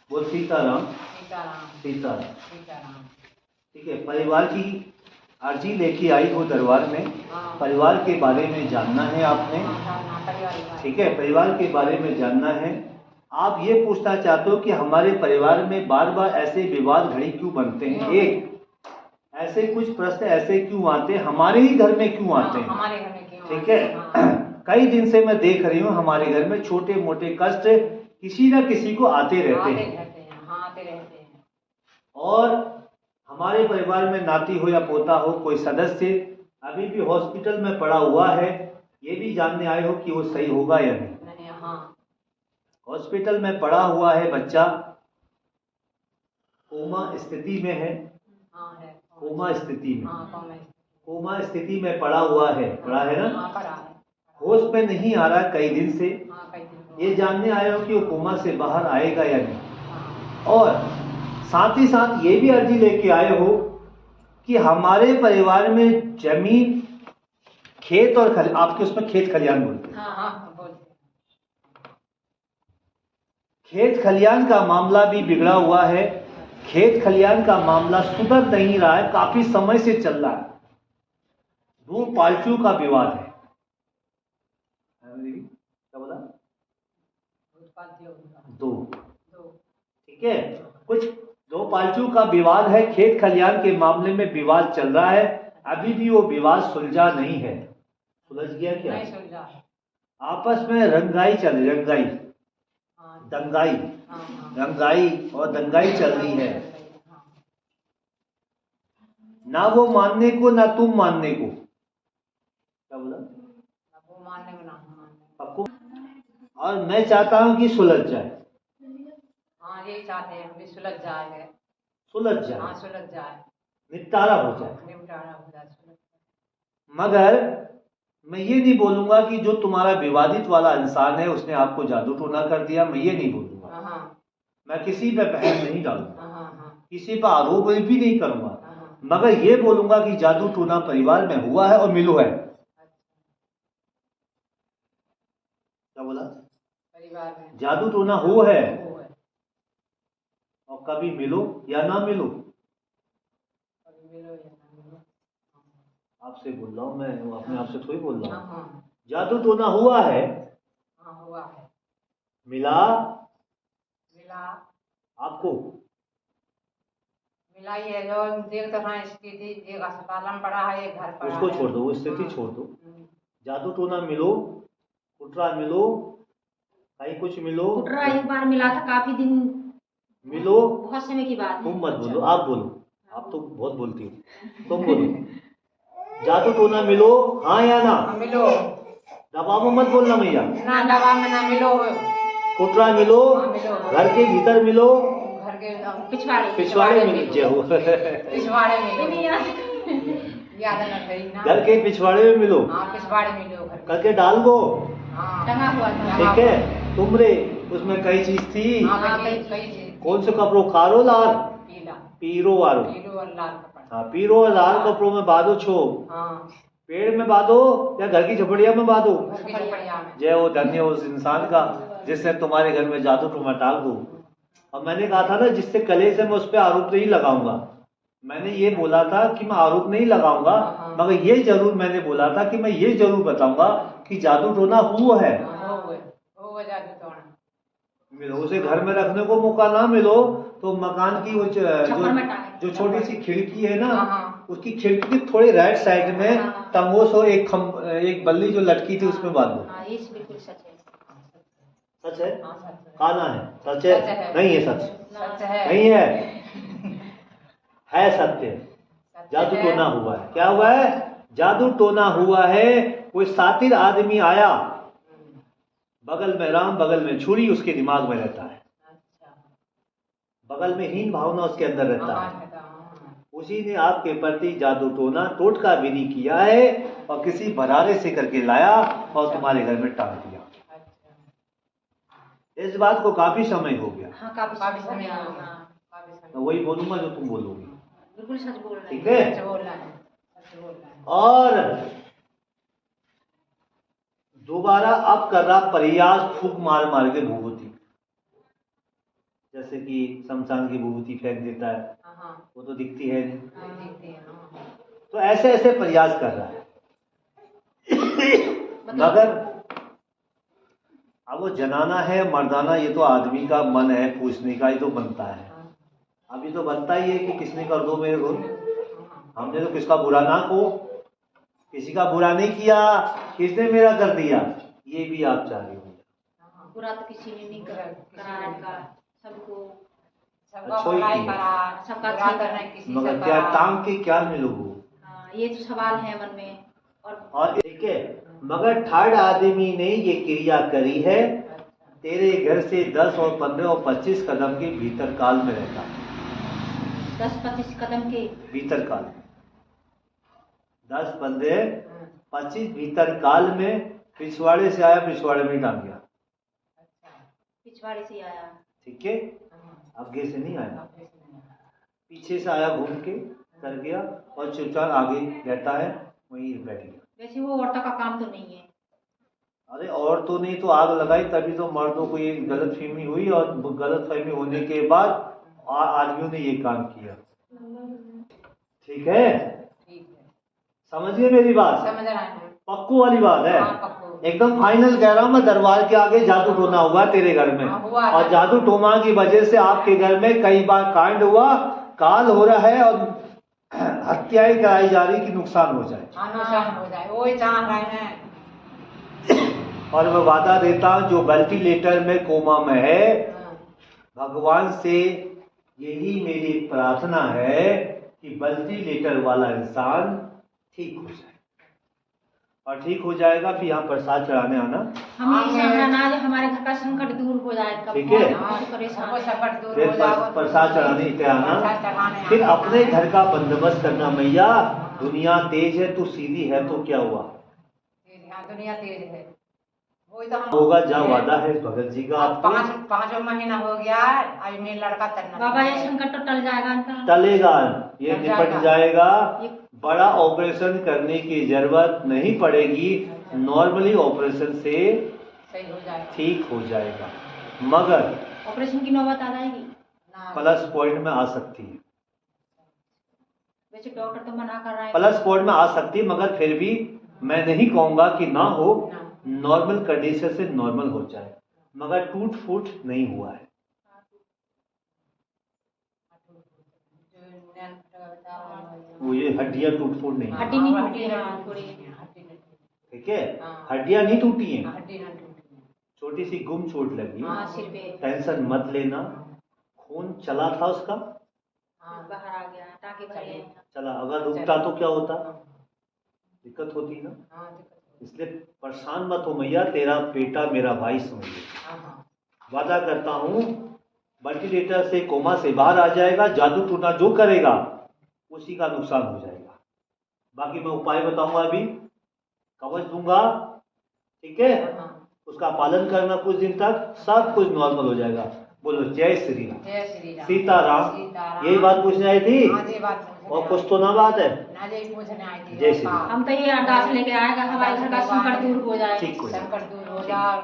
वो सीताराम सीताराम सीताराम। सीताराम। ठीक है, परिवार की अर्जी लेके आई हो दरबार में। हाँ। परिवार के बारे में जानना है आपने। हाँ, परिवार। ठीक है, परिवार के बारे में जानना है। आप ये पूछना चाहते हो कि हमारे परिवार में बार बार ऐसे विवाद घड़ी क्यों बनते हैं। एक ऐसे कुछ प्रश्न ऐसे क्यों आते हैं, हमारे ही घर में क्यों आते हैं। हमारे घर में क्यों। ठीक है, कई दिन से मैं देख रही हूँ हमारे घर में छोटे मोटे कष्ट किसी न किसी को आते रहते हैं। हाँ, आते रहते हैं। और हमारे परिवार में नाती हो या पोता हो, कोई सदस्य अभी भी हॉस्पिटल में पड़ा हुआ है, ये भी जानने आए हो कि वो सही होगा या नहीं। हाँ। हॉस्पिटल में पड़ा हुआ है बच्चा, कोमा स्थिति में है। हाँ है। कोमा स्थिति में। हाँ, कोमा स्थिति में पड़ा हुआ है, पड़ा है ना। हाँ, पड़ा है। होश में नहीं आ रहा कई दिन से। हाँ, कई दिन। ये जानने आए हो कि वो कोमा से बाहर आएगा या नहीं। हाँ। और साथ ही साथ ये भी अर्जी लेके आए हो कि हमारे परिवार में जमीन, खेत और आपके उसमें खेत खलियान बोलते हैं। हाँ, हाँ, बोलते हैं। खेत खलियान का मामला भी बिगड़ा हुआ है। खेत खलियान का मामला सुधर नहीं रहा है, काफी समय से चल रहा है। दो पार्टियों का विवाद है। क्या बोला? दो। ठीक है, कुछ दो पार्टियों का विवाद है। खेत खलियान के मामले में विवाद चल रहा है। अभी भी वो विवाद सुलझा नहीं है। सुलझ गया क्या? नहीं सुलझा। आपस में रंगाई चल रही, रंगाई, दंगाई, रंगाई और दंगाई चल रही है। ना वो मानने को ना तुम मानने को। क्या बोला? ना वो मानने को ना हम मानने पक्को। और मैं चाहता हूं कि सुलझ जाए। हाँ, यही चाहते हैं कि सुलझ जाए। सुलझ जाए। हाँ, सुलझ जाए। निपटारा हो जाए। निपटारा हो जाए। मगर मैं ये नहीं बोलूंगा कि जो तुम्हारा विवादित वाला इंसान है उसने आपको जादू टोना कर दिया। मैं ये नहीं बोलूंगा। हाँ। मैं किसी पे बहस नहीं डालूंगा। हाँ। किसी पर आरोप भी नहीं करूंगा। मगर ये बोलूंगा कि जादू टोना परिवार में हुआ है और मिलो है। क्या बोला? परिवार में जादू टोना हो है। और कभी मिलो या ना मिलो। आपसे बोल रहा हूं मैं, अपने आप से थोड़ी बोल रहा हूं। जादू टोना हुआ है। हाँ, हुआ है। मिला आपको। मिलाई है जो देख तो हाँ, स्थिति एक अस्पताल में पड़ा है, एक घर पड़ा उसको है। छोड़ दो, वो स्थिति छोड़ दो। जादू टोना मिलो, कुटरा मिलो, कहीं कुछ मिलो। कुटरा एक बार मिला था, काफी दिन मिलो। बहुत समय की बात है। तुम मत बोलो, आप बोलो। आप तो बहुत बोलती हो, तुम बोलो। जादू टोना मिलो, हाँ या ना? मिलो। दबाव में मत बोलना भैया। ना दबाव में ना मिलो। कुटरा मिलो, घर के भीतर मिलो, घर के पिछवाड़े मिलो। जय हो। पिछवाड़े मिलो। याद न गई ना। घर के पिछवाड़े में मिलो। हाँ, पिछवाड़े मिलो। घर करके डाल दो। हाँ, टंगा हुआ था। ठीक है, तुमरे उसमें कई चीज थी। हाँ, कई चीज। कौन से कपड़ों? कारो लाल पीला पीरो वालो। पीलो और लाल कपड़ा। हाँ, पीरो और लाल कपड़ों में बांधो छो। हाँ, पेड़ में बांधो या घर की झोपड़िया में बांधो। घर की झोपड़िया में। जय हो, धन्य हो उस इंसान का जिसने तुम्हारे घर में जादू टोना डाल दो। और मैंने कहा था ना, जिससे कले से मैं उस पर आरोप नहीं लगाऊंगा। मैंने ये बोला था कि मैं आरोप नहीं लगाऊंगा, मगर ये जरूर मैंने बोला था कि मैं ये जरूर बताऊंगा कि जादू टोना हुआ है। मिलो उसे घर में रखने को मौका ना मिलो तो मकान की वो जो छोटी सी खिड़की है ना, उसकी खिड़की के थोड़ी राइट साइड में तमोस हो, एक बल्ली जो लटकी थी उसमें बांध दो। बिल्कुल सच है। सच है? काना है? सच है? नहीं है सच? सच है। नहीं है? है सत्य। जादू टोना हुआ है। क्या हुआ है? जादू टोना हुआ है। कोई सातिर आदमी आया, बगल में राम बगल में छुरी उसके दिमाग में रहता है। बगल में हीन भावना उसके अंदर रहता है। उसी ने आपके प्रति जादू टोना टोटका विधि किया है और किसी भरारे से करके लाया और तुम्हारे घर में टांग दिया। इस बात को काफी समय हो गया। हाँ, काफी समय हो गया। तो वही बोलूंगा जो तुम बोलोगी। बिल्कुल सच बोल रहे हैं। ठीक है। और दोबारा अब कर रहा प्रयास फूक मार मार के भूगोती। जैसे कि शमशान की विभूति फेंक देता है, हाँ वो तो दिखती है नहीं। हाँ दिखती है हाँ। तो ऐसे ऐसे प्रयास कर रहा है मगर अब वो जनाना है मर्दाना, ये तो आदमी का मन है, पूछने का ही तो बनता है। अभी तो बनता ही है कि किसने कर दो मेरे को, हमने तो किसका बुरा ना को, किसी का बुरा नहीं किया, किसने मेरा कर दिया, ये भी आप चाह रहे हो। पूरा तो किसी ने नहीं कराया का, सबको सबका अच्छा ही भलाई किया। करा, सबका बुरा अच्छा करना करा। किसी मगर से क्या करा। टांग के क्या मिलोगे। हाँ, ये तो सवाल है मन में। और ठीक है, मगर थर्ड आदमी ने ये क्रिया करी है तेरे घर से 10 और 15 और 25 कदम के भीतर काल में रहता है। 10-25 कदम के भीतर काल, 10, 15, 25 भीतर काल में पिछवाड़े से आया, पिछवाड़े में ही डाल गया। पिछवाड़े से आया। ठीक है, आगे से नहीं आया, पीछे से आया, घूम के कर गया और चुपचाप आगे रहता है, वहीं बैठ गया। वैसे वो औरतों का काम तो नहीं है। अरे और तो नहीं तो आग लगाई, तभी तो मर्दों को ये गलतफहमी हुई और गलतफहमी होने के बाद आदमियों ने ये काम किया। ठीक है, ठीक है, समझिए मेरी बात, समझ रहे हैं। पक्कू वाली बात है, हाँ, पक्कू। एकदम फाइनल कह रहा हूँ मैं। दरबार के आगे जादू टोना हुआ तेरे घर में, हाँ, हुआ। और जादू टोना की वजह से आपके घर में कई बार कांड हुआ, काल हो रहा है और हत्याएं कराई जा रही कि नुकसान हो जाए। हाँ, नुकसान हो जाए, वही चाह रहे हैं। और मैं वादा देता हूँ जो वेंटिलेटर में कोमा में है, भगवान से यही मेरी प्रार्थना है कि वेंटिलेटर वाला इंसान ठीक हो जाए, और ठीक हो जाएगा फिर यहाँ प्रसाद चढ़ाने आना। हम यही चाहना ना, हमारे घर का संकट दूर हो जाए। ठीक है। सबको संकट दूर फिर हो जाओ। प्रसाद चढ़ाने इतने आना, प्रसाद चढ़ाने फिर आना। अपने घर का बंदोबस्त करना। मैया दुनिया तेज है, तू सीधी है तो क्या हुआ, हाँ, दुनिया तेज है, वही तो हम होगा जा वादा है भगत जी का। अब आपको पाँचों महीना हो गया, आज मेरा लड़का तलना बाबा ये संकट तो टल जाएगा इनका। टलेगा, ये टल निपट जाएगा। जाएगा, ये बड़ा ऑपरेशन करने की जरूरत नहीं पड़ेगी, नॉर्मली ऑपरेशन से सही हो जाएगा। ठीक हो जाएगा। मगर ऑपरेशन की नौबत आ जाएगी। ना, प्लस पॉइंट में आ सकती है, वैसे डॉक्टर तो मना कर रहा है। प्लस पॉइंट में आ सकती है, मगर फिर भी मैं नहीं कहूंगा कि ना हो, ना। नॉर्मल कंडीशन से नॉर्मल हो जाए, मगर टूट फूट नहीं हुआ है। वो ये हड्डियां टूट फूट नहीं है। हड्डी नहीं टूटी है थोड़ी। ठीक है, हाँ। हड्डियां नहीं टूटी हैं, हड्डी ना टूटी। छोटी सी गुम चोट लगी, हाँ, सिर पे टेंशन मत लेना। खून चला था उसका, हाँ, बाहर आ गया, टाँके भरे हैं। चला, अगर रुकता तो क्या होता, दिक्कत होती ना। हाँ, दिक्कत। इसलिए परेशान मत हो मैया, तेरा बेटा मेरा भाई समझिए। हाँ, हाँ, वादा करता हूँ वेंटिलेटर से कोमा से बाहर आ जाएगा, जादू टूना जो करेगा उसी का नुकसान हो जाएगा। बाकी मैं उपाय बताऊंगा, अभी कवच दूंगा, ठीक है, हाँ। उसका पालन करना कुछ दिन तक, सब कुछ नॉर्मल हो जाएगा। बोलो जय श्री राम, जय श्री राम। सीताराम। सीताराम। यही बात पूछने आई थी, हाँ, ये बात पूछने और कुछ तो ना बात है। ना, ये पूछने आई थी। जय श्री राम। हम तो ये अरदास लेके आएगा हमारे घर का संकट दूर हो जाए। ठीक हो जाए। संकट दूर हो जाए।